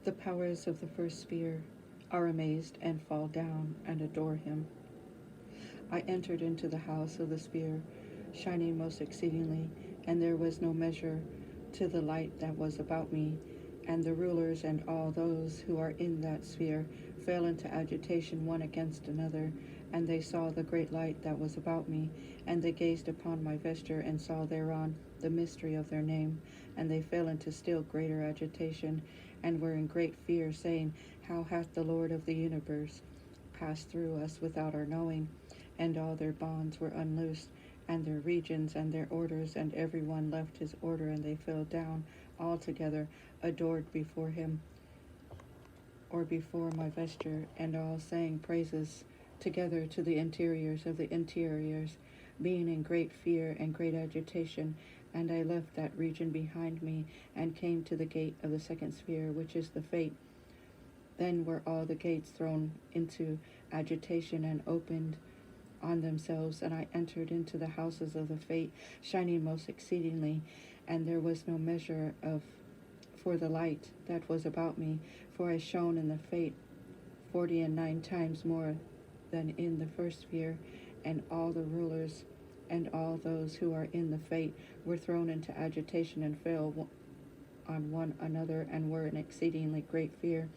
The powers of the first sphere are amazed and fall down and adore him. I entered into the house of the sphere, shining most exceedingly, and there was no measure to the light that was about me. And the rulers and all those who are in that sphere fell into agitation one against another, and they saw the great light that was about me, and they gazed upon my vesture and saw thereon the mystery of their name, and they fell into still greater agitation, and were in great fear, saying, How hath the Lord of the universe passed through us without our knowing? And all their bonds were unloosed, and their regions and their orders, and every one left his order, and they fell down altogether, adored before him, or before my vesture, and all sang praises together to the interiors of the interiors, being in great fear and great agitation. And I left that region behind me, and came to the gate of the second sphere, which is the fate. Then were all the gates thrown into agitation and opened on themselves, and I entered into the houses of the fate, shining most exceedingly, and there was no measure of for the light that was about me, for I shone in the fate 49 times more than in the first sphere, and all the rulers and all those who are in the fate were thrown into agitation and fell on one another, and were in exceedingly great fear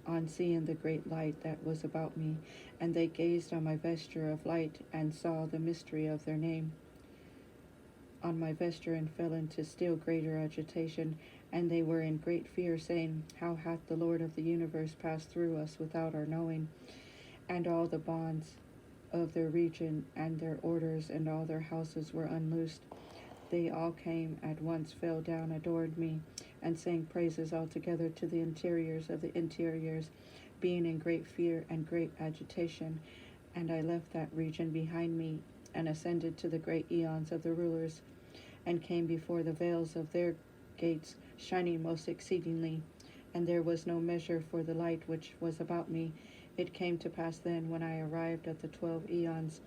on seeing the great light that was about me. And they gazed on my vesture of light, and saw the mystery of their name on my vesture, and fell into still greater agitation. And they were in great fear, saying, How hath the Lord of the universe passed through us without our knowing? And all the bonds of their region and their orders and all their houses were unloosed. They all came at once, fell down, adored me, and sang praises altogether to the interiors of the interiors, being in great fear and great agitation. And I left that region behind me, and ascended to the great eons of the rulers, and came before the veils of their gates, shining most exceedingly. And there was no measure for the light which was about me. It came to pass then, when I arrived at the 12 eons,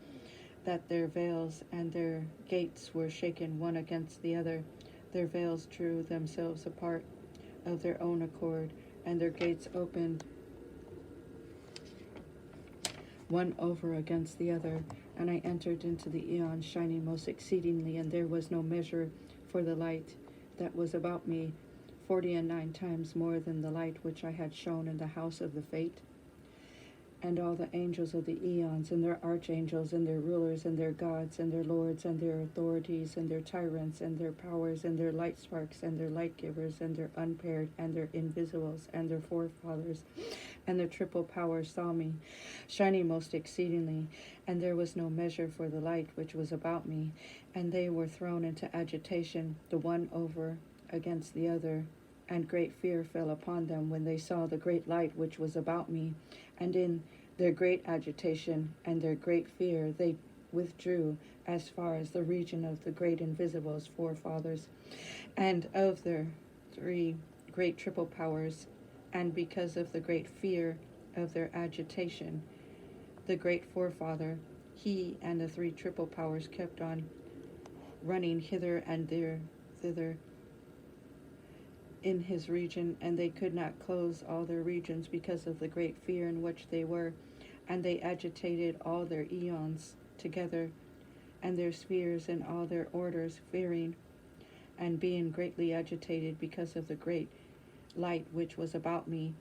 that their veils and their gates were shaken one against the other. Their veils drew themselves apart of their own accord, and their gates opened one over against the other. And I entered into the eons, shining most exceedingly, and there was no measure for the light that was about me, 49 times more than the light which I had shone in the house of the fate. And all the angels of the eons, and their archangels, and their rulers, and their gods, and their lords, and their authorities, and their tyrants, and their powers, and their light sparks, and their light givers, and their unpaired, and their invisibles, and their forefathers, and their triple powers saw me, shining most exceedingly, and there was no measure for the light which was about me. And they were thrown into agitation, the one over against the other, and great fear fell upon them when they saw the great light which was about me. And in their great agitation and their great fear they withdrew as far as the region of the great invisibles forefathers, and of their three great triple powers. And because of the great fear of their agitation, the great forefather, he and the three triple powers kept on running hither and thither in his region, and they could not close all their regions because of the great fear in which they were. And they agitated all their eons together, and their spheres and all their orders, fearing and being greatly agitated because of the great light which was about me,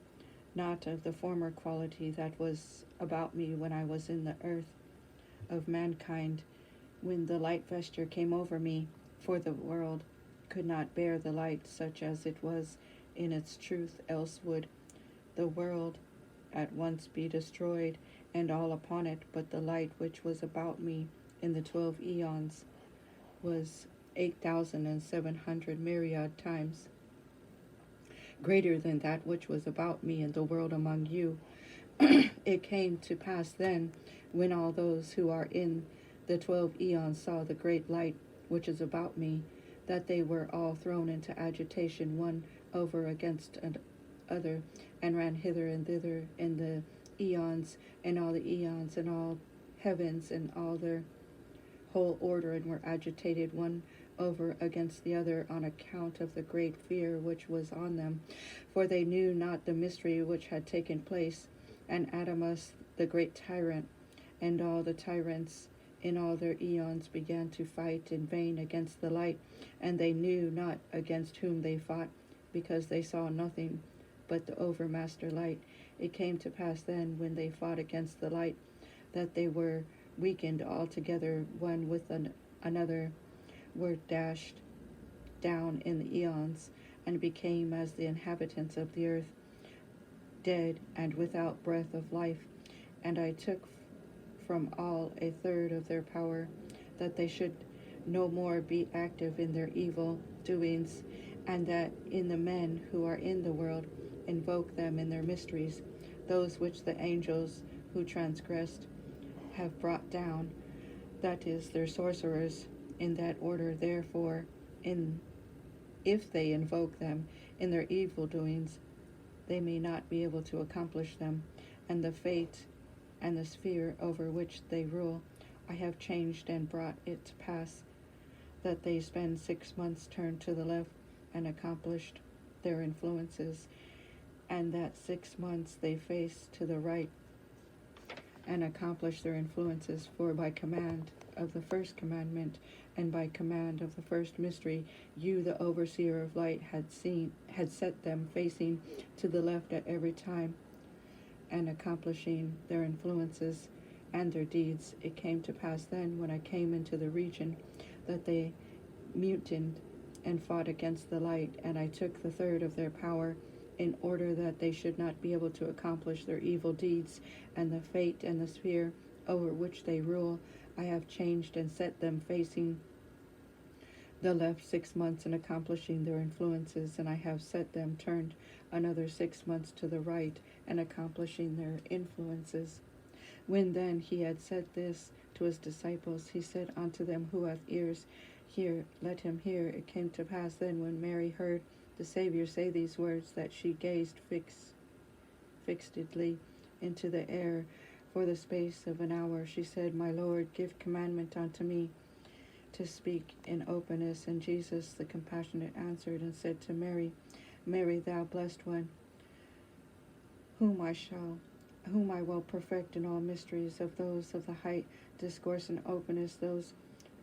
not of the former quality that was about me when I was in the earth of mankind, when the light vesture came over me, for the world could not bear the light such as it was in its truth, else would the world at once be destroyed, and all upon it. But the light which was about me in the 12 eons was 8,700 myriad times greater than that which was about me in the world among you. It came to pass then, when all those who are in the 12 eons saw the great light which is about me, that they were all thrown into agitation one over against another, and ran hither and thither in the eons, and all the eons, and all heavens, and all their whole order, and were agitated one over against the other on account of the great fear which was on them, for they knew not the mystery which had taken place. And Adamus, the great tyrant, and all the tyrants in all their eons began to fight in vain against the light, and they knew not against whom they fought, because they saw nothing but the overmaster light. It came to pass then, when they fought against the light, that they were weakened altogether, one with another, were dashed down in the eons, and became as the inhabitants of the earth, dead and without breath of life. And I took from all a third of their power, that they should no more be active in their evil doings, and that in the men who are in the world invoke them in their mysteries, those which the angels who transgressed have brought down, that is, their sorcerers, in that order. Therefore, if they invoke them in their evil doings, they may not be able to accomplish them. And the fate and the sphere over which they rule, I have changed and brought it to pass, that they spend 6 months turned to the left and accomplished their influences, and that 6 months they face to the right and accomplish their influences. For by command of the first commandment, and by command of the first mystery, you, the overseer of light, had set them facing to the left at every time, and accomplishing their influences and their deeds. It came to pass then, when I came into the region, that they mutinied and fought against the light, and I took the third of their power, in order that they should not be able to accomplish their evil deeds. And the fate and the sphere over which they rule, I have changed and set them facing the left 6 months and accomplishing their influences, and I have set them turned another 6 months to the right and accomplishing their influences. When then he had said this to his disciples, he said unto them, who hath ears, hear, let him hear. It came to pass then, when Mary heard the Savior say these words, that she gazed fixedly into the air for the space of an hour. She said, My Lord, give commandment unto me to speak in openness. And Jesus, the compassionate, answered and said to Mary, Mary, thou blessed one, whom I will perfect in all mysteries of those of the height, discourse in openness, those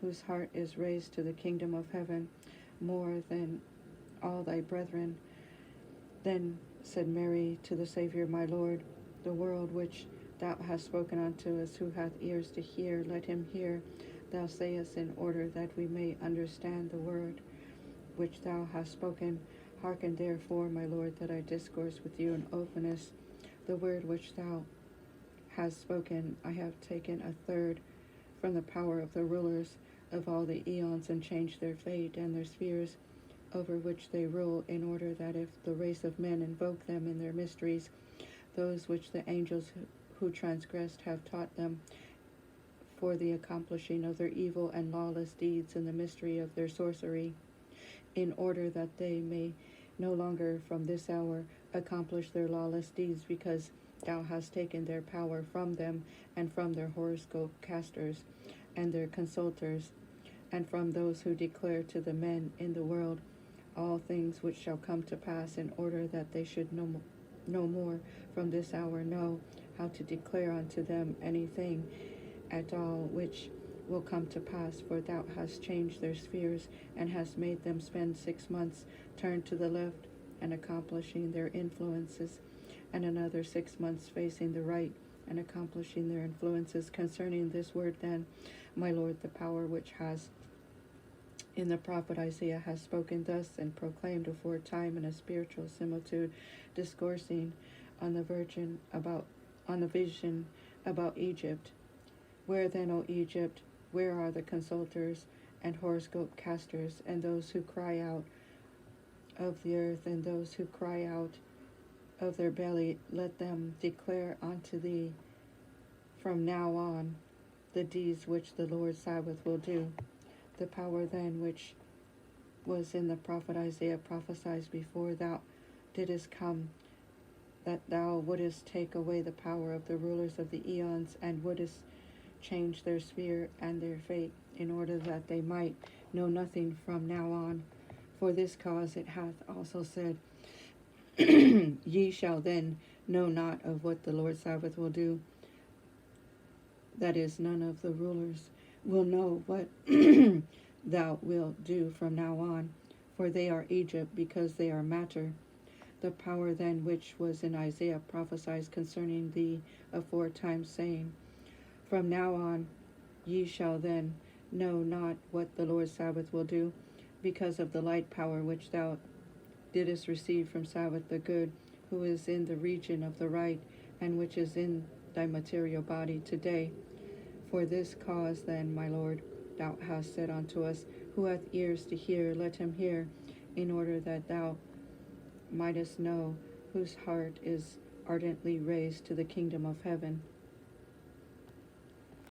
whose heart is raised to the kingdom of heaven, more than all thy brethren. Then said Mary to the Savior, My Lord, the word which thou hast spoken unto us, who hath ears to hear, let him hear. Thou sayest, in order that we may understand the word which thou hast spoken. Hearken therefore, my Lord, that I discourse with you in openness. The word which thou hast spoken, I have taken a third from the power of the rulers of all the eons, and changed their fate and their spheres over which they rule, in order that if the race of men invoke them in their mysteries, those which the angels who transgressed have taught them, for the accomplishing of their evil and lawless deeds in the mystery of their sorcery, in order that they may no longer from this hour accomplish their lawless deeds, because thou hast taken their power from them, and from their horoscope casters and their consulters, and from those who declare to the men in the world all things which shall come to pass, in order that they should no more from this hour know how to declare unto them anything at all which will come to pass. For thou hast changed their spheres, and hast made them spend 6 months turned to the left and accomplishing their influences, and another 6 months facing the right and accomplishing their influences. Concerning this word then, my Lord, the power which has in the prophet Isaiah has spoken thus, and proclaimed aforetime in a spiritual similitude, discoursing on the vision about Egypt. Where then, O Egypt, where are the consulters and horoscope casters, and those who cry out of the earth, and those who cry out of their belly? Let them declare unto thee from now on the deeds which the Lord Sabbath will do. The power then which was in the prophet Isaiah prophesied before thou didst come, that thou wouldest take away the power of the rulers of the eons, and wouldest change their sphere and their fate, in order that they might know nothing from now on. For this cause it hath also said, Ye shall then know not of what the Lord Sabbath will do. That is, none of the rulers will know what thou wilt do from now on, for they are Egypt, because they are matter. The power then which was in Isaiah prophesies concerning thee aforetime, saying, From now on ye shall then know not what the Lord Sabbath will do, because of the light power which thou didst receive from Sabbath the good, who is in the region of the right, and which is in thy material body today. For this cause then, my Lord, thou hast said unto us, Who hath ears to hear, let him hear, in order that thou mightest know whose heart is ardently raised to the kingdom of heaven.